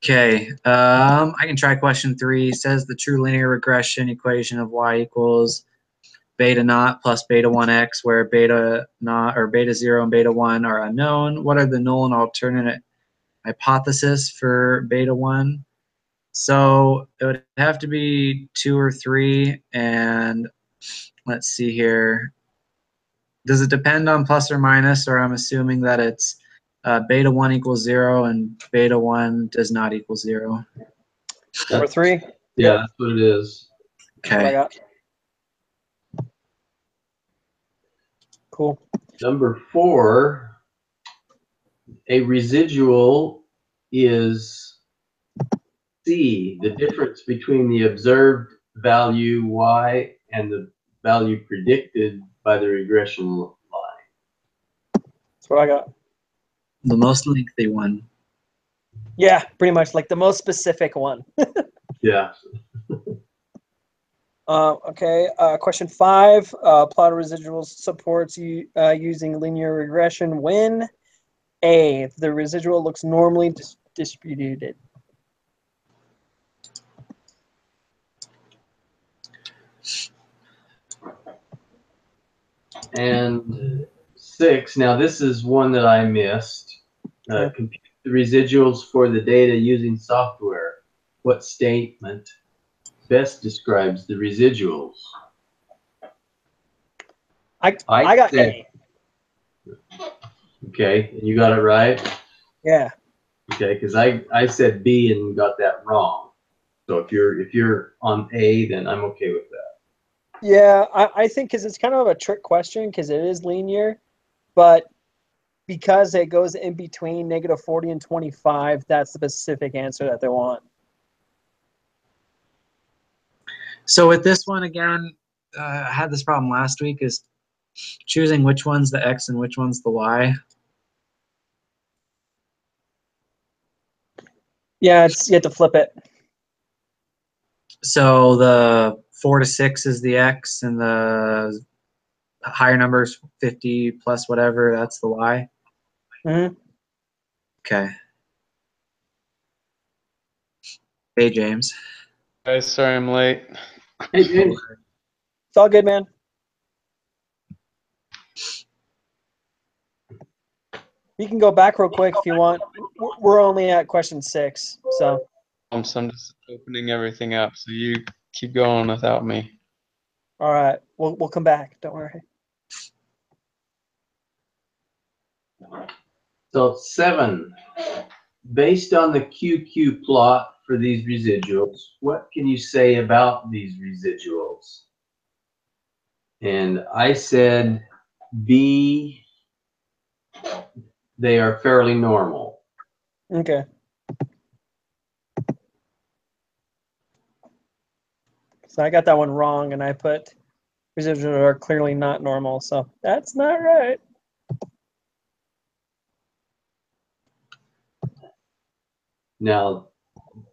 Okay, I can try question 3. It says the true linear regression equation of y equals beta naught plus beta 1x, where beta naught or beta 0 and beta 1 are unknown. What are the null and alternate hypothesis for beta 1? So it would have to be 2 or 3, and let's see here. Does it depend on plus or minus, or I'm assuming that it's beta 1 equals 0 and beta 1 does not equal 0? Or 3? Yeah, that's what it is. That's what I Okay. got. Cool. Number 4, a residual is C, the difference between the observed value y and the value predicted by the regression line. That's what I got. The most lengthy one. Yeah, pretty much like the most specific one. Yeah. Okay, question 5. Plot of residuals supports using linear regression when A, the residual looks normally distributed. And 6, now this is one that I missed. Okay. Compute the residuals for the data using software. What statement best describes the residuals? I got said, A. Okay, you got it right? Yeah. Okay, because I said B and got that wrong. So if you're on A, then I'm okay with that. Yeah, I think because it's kind of a trick question because it is linear, but because it goes in between -40 and 25, that's the specific answer that they want. So with this one again, I had this problem last week, is choosing which one's the x and which one's the y. Yeah, you have to flip it. So the 4 to 6 is the x, and the higher numbers, 50 plus whatever, that's the y. Mm-hmm. Okay. Hey, James. Guys, sorry I'm late. Hey, James. It's all good, man. You can go back real quick if you want. We're only at question 6, so. So I'm just opening everything up, so you keep going without me. All right, we'll come back. Don't worry. So 7, based on the QQ plot for these residuals, what can you say about these residuals? And I said B, they are fairly normal. Okay. So I got that one wrong, and I put residuals are clearly not normal, so that's not right. Now,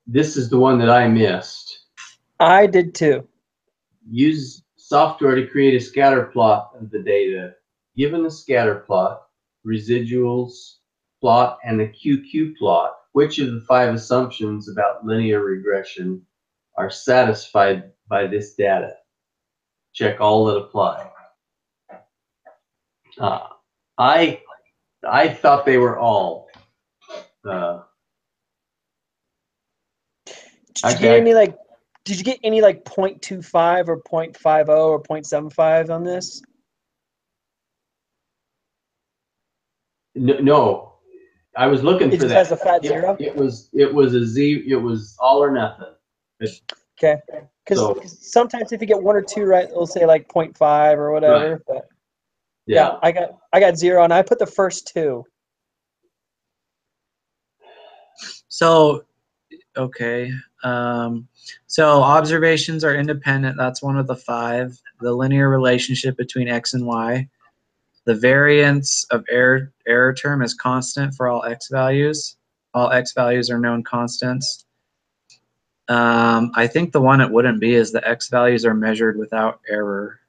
this is the one that I missed. I did too. Use software to create a scatter plot of the data. Given the scatter plot, residuals plot, and the QQ plot, which of the 5 assumptions about linear regression are satisfied by this data? Check all that apply. I thought they were all. Did you get any like 0.25 or 0.50 or 0.75 on this? No, I was looking It for just that. has a fat 0? It was a Z. It was all or nothing. Okay. Because So, sometimes if you get 1 or 2 right, it'll say like 0.5 or whatever. Right. But yeah, I got 0, and I put the first 2. So, okay. So observations are independent. That's one of the 5. The linear relationship between x and y. The variance of error term is constant for all x values. All x values are known constants. I think the one it wouldn't be is the x values are measured without error.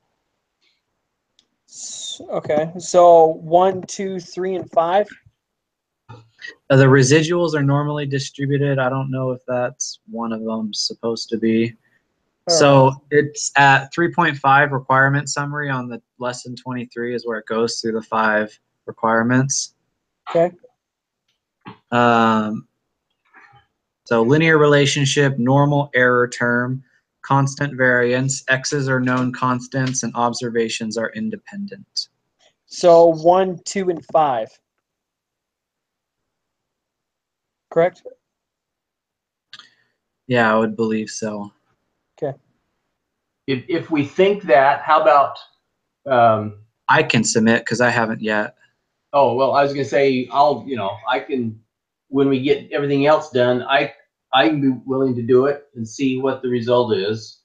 Okay, so 1, 2, 3, and 5. The residuals are normally distributed. I don't know if that's one of them supposed to be. So it's at 3.5 requirement summary on the lesson 23 is where it goes through the 5 requirements. Okay. So linear relationship, normal error term, constant variance, x's are known constants, and observations are independent. So 1, 2, and 5. Correct? Yeah, I would believe so. Okay. If we think that, how about, I can submit because I haven't yet. oh, well, I was gonna say, I can, when we get everything else done, I'd be willing to do it and see what the result is.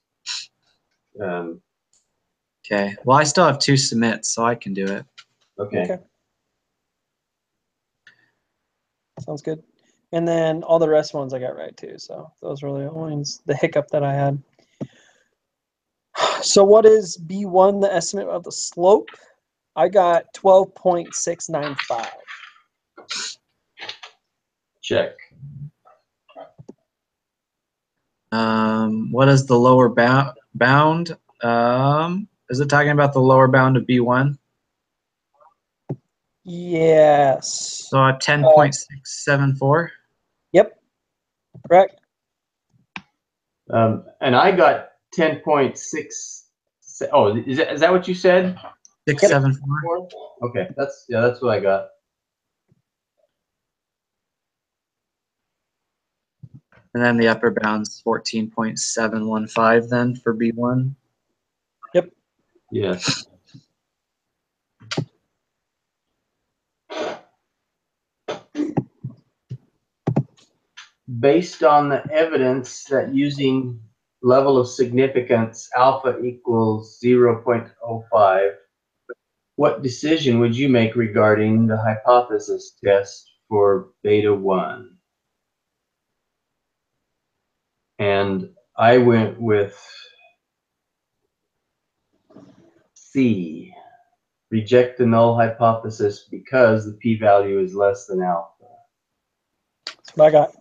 Okay. Well, I still have 2 submits, so I can do it. Okay. Sounds good. And then all the rest ones I got right too. So those were the ones, the hiccup that I had. So what is B1, the estimate of the slope? I got 12.695. Check. What is the lower bound? Is it talking about the lower bound of B1? Yes. So at 10.674? Yep. Correct. And I got 10.6. Oh, is that what you said? 674? Okay, that's what I got. And then the upper bound's 14.715 then for B1. Yep. Yes. Based on the evidence that using level of significance alpha equals 0.05, what decision would you make regarding the hypothesis test for beta 1? And I went with C, reject the null hypothesis because the p-value is less than alpha. That's what I got.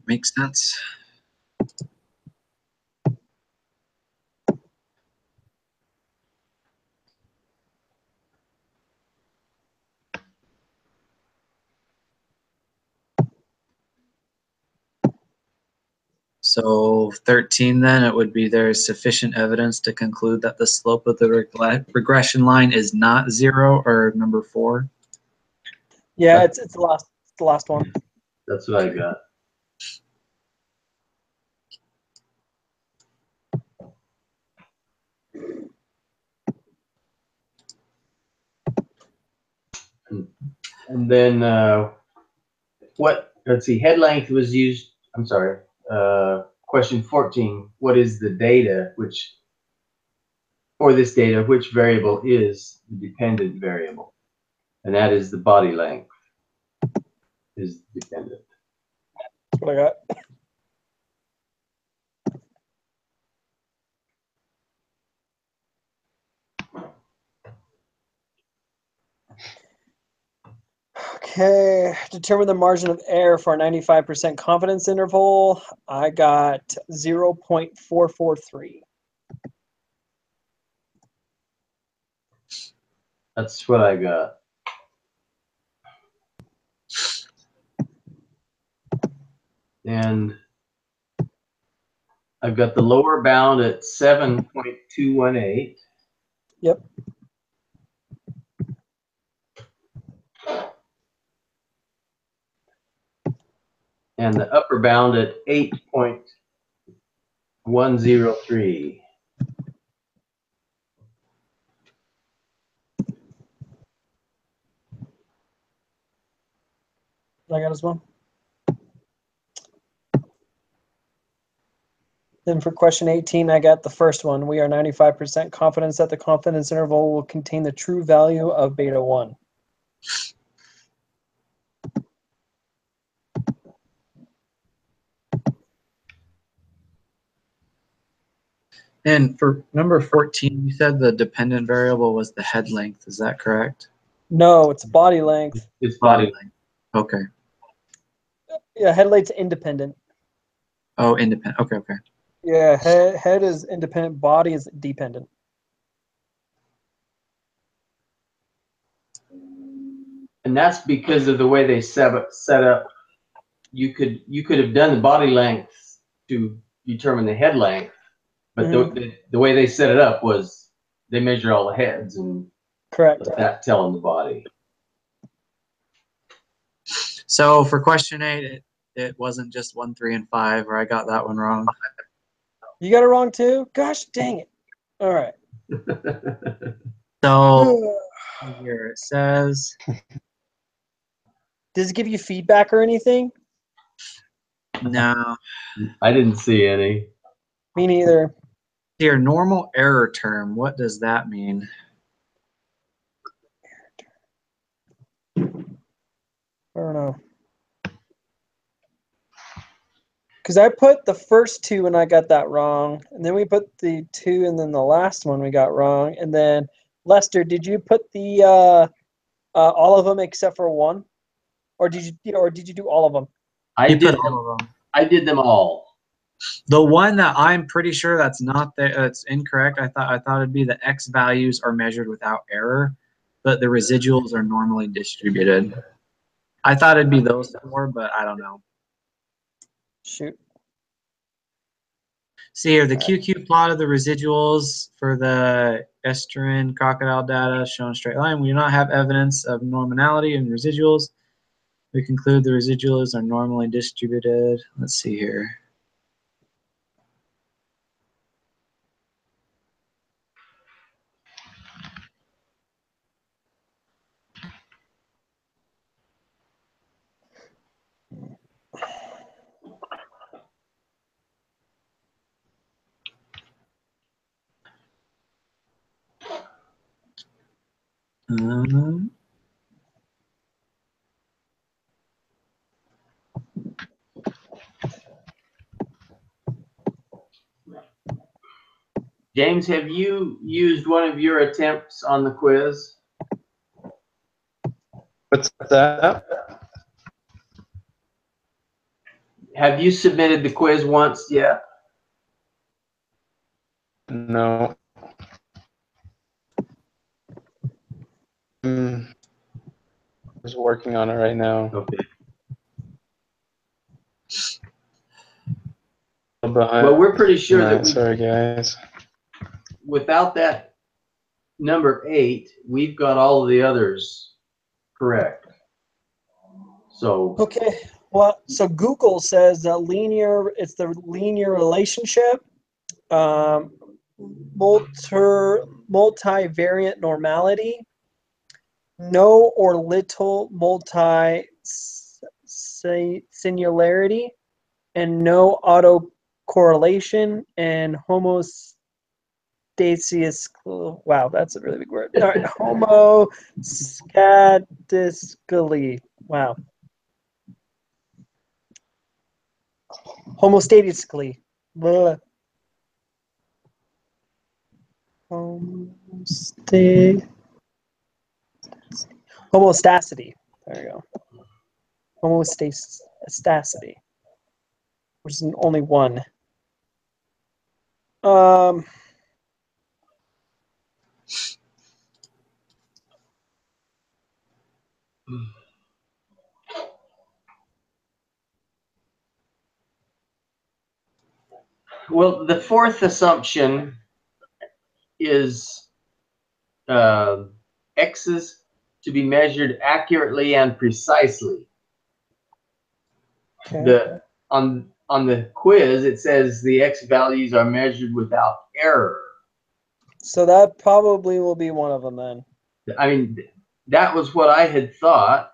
Makes sense. So 13 then, it would be there is sufficient evidence to conclude that the slope of the regression line is not 0, or number 4. Yeah, it's the last one. That's what I got. And then let's see, head length was used, I'm sorry, question 14, what is the data, for this data, which variable is the dependent variable? And that is the body length is dependent. That's what I got. Okay, determine the margin of error for a 95% confidence interval. I got 0.443. That's what I got. And I've got the lower bound at 7.218. Yep. And the upper bound at 8.103. I got as well. Then for question 18, I got the first one. We are 95% confidence that the confidence interval will contain the true value of beta 1. And for number 14, you said the dependent variable was the head length. Is that correct? No, it's body length. It's Body body. length. Okay. Yeah, headlight's independent. Oh, independent. Okay, okay. Yeah, head is independent, body is dependent. And that's because of the way they set up. You could have done the body length to determine the head length, but the way they set it up was they measure all the heads and Correct. let that tell them the body. So for question 8, it wasn't just 1, 3, and 5, or I got that one wrong. You got it wrong too? Gosh dang it. All right. So here it says, Does it give you feedback or anything? no. I didn't see any. Me neither. Here, normal error term. What does that mean? I don't know. Because I put the first 2 and I got that wrong. And then we put the 2 and then the last one we got wrong. And then, Lester, did you put the all of them except for 1? Or did you do all of them? You put all of them. I did them all. The one that I'm pretty sure that's not that's incorrect. I thought it'd be the X values are measured without error, but the residuals are normally distributed. I thought it'd be those 4, but I don't know. Shoot. See here, the QQ plot of the residuals for the Estrin crocodile data shown straight line. We do not have evidence of normality in residuals. We conclude the residuals are normally distributed. Let's see here. James, have you used one of your attempts on the quiz? What's that? Have you submitted the quiz once yet? No. Just working on it right now. Okay. Behind. Well, we're pretty sure that Sorry, guys. without that number 8, we've got all of the others correct. So Okay. Well, so Google says that it's the linear relationship, multivariate normality, no or little multi-singularity, and no autocorrelation, and homostasis. Wow, that's a really big word. All right, homostatically. Wow. Homostatically. Blah. Homostasity. There you go. Homostasity, which is only 1. well, the 4th assumption is X's to be measured accurately and precisely. Okay. On the quiz, it says the X values are measured without error. So that probably will be one of them then. I mean, that was what I had thought.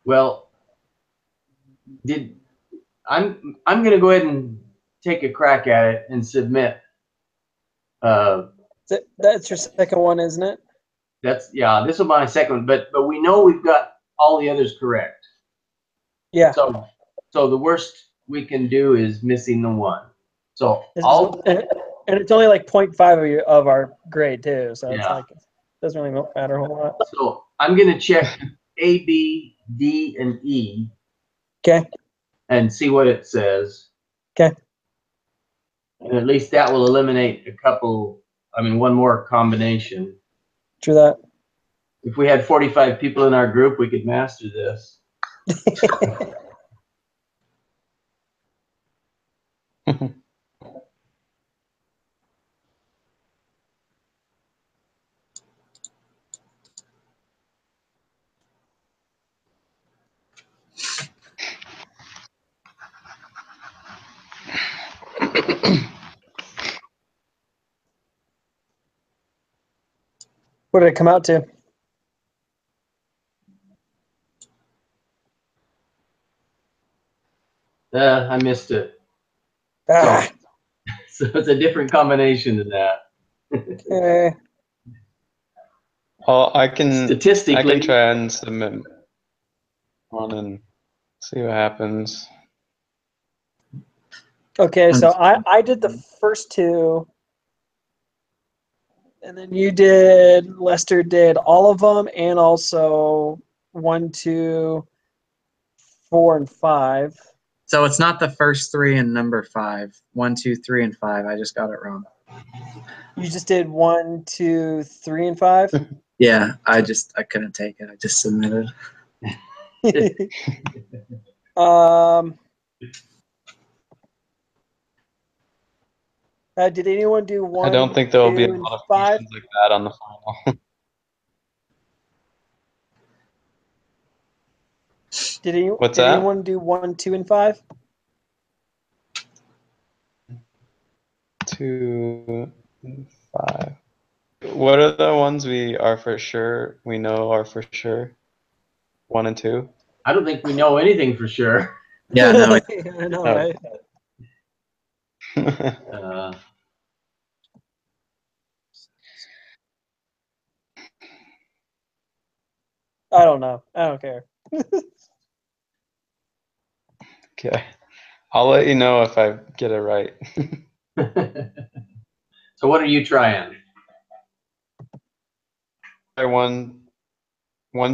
Well, I'm going to go ahead and take a crack at it and submit. That's your second one, isn't it? This will be my second one, but we know we've got all the others correct. Yeah. So the worst we can do is missing the 1. So This is- all and it's only like 0.5 of our grade too, so it's Yeah. like it doesn't really matter a whole lot. so I'm gonna check A, B, D, and E Okay. and see what it says. Okay. And at least that will eliminate one more combination. True that. If we had 45 people in our group, we could master this. What did it come out to? I missed it. Ah, So it's a different combination than that. okay. Well, I can Statistically, try and submit one and see what happens. Okay, so I did the first 2, and then Lester did all of them, and also 1, 2, 4, and 5. So it's not the first 3 and number 5. 1, 2, 3, and 5. I just got it wrong. You just did 1, 2, 3, and 5. Yeah, I couldn't take it. I just submitted. Did anyone do 1? I don't think there will be a 2, and lot of 5? questions like that on the final. What's Did that? anyone do 1, 2, and 5? 2, 5. What are the ones we know are for sure? 1 and 2? I don't think we know anything for sure. Yeah, no. I know, right? I don't know. I don't care. Okay. I'll let you know if I get it right. So what are you trying? 1,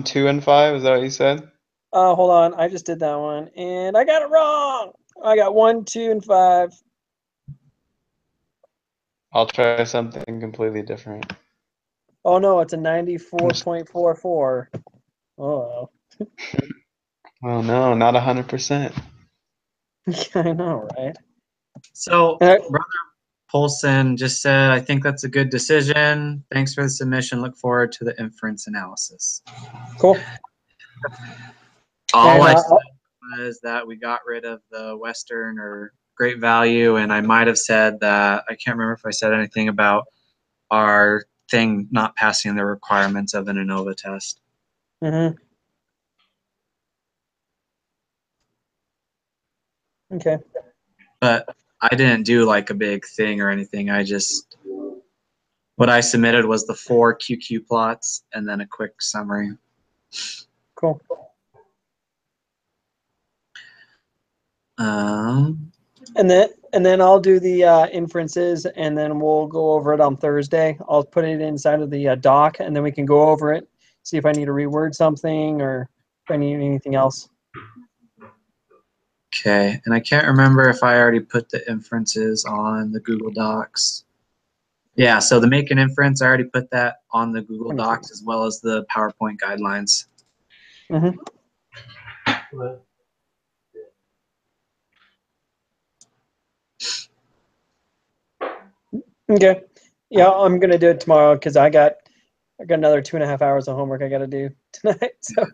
2, and 5, is that what you said? Hold on. I just did that one, and I got it wrong. I got 1, 2, and 5. I'll try something completely different. Oh no, it's a 94.44. Oh. Oh no, not 100%. I know, right? So, Uh, Brother Polson just said, I think that's a good decision. Thanks for the submission. Look forward to the inference analysis. Cool. All And, I said was that we got rid of the Western or Great Value, and I might have said that, I can't remember if I said anything about our thing not passing the requirements of an ANOVA test. Mm-hmm. Okay. But I didn't do like a big thing or anything. What I submitted was the 4 QQ plots and then a quick summary. Cool. And then I'll do the inferences, and then we'll go over it on Thursday. I'll put it inside of the doc, and then we can go over it, see if I need to reword something or if I need anything else. Okay, and I can't remember if I already put the inferences on the Google Docs. Yeah, so the make an inference, I already put that on the Google Docs as well as the PowerPoint guidelines. Mm-hmm. Okay. Yeah, I'm gonna do it tomorrow because I got another 2.5 hours of homework I got to do tonight. So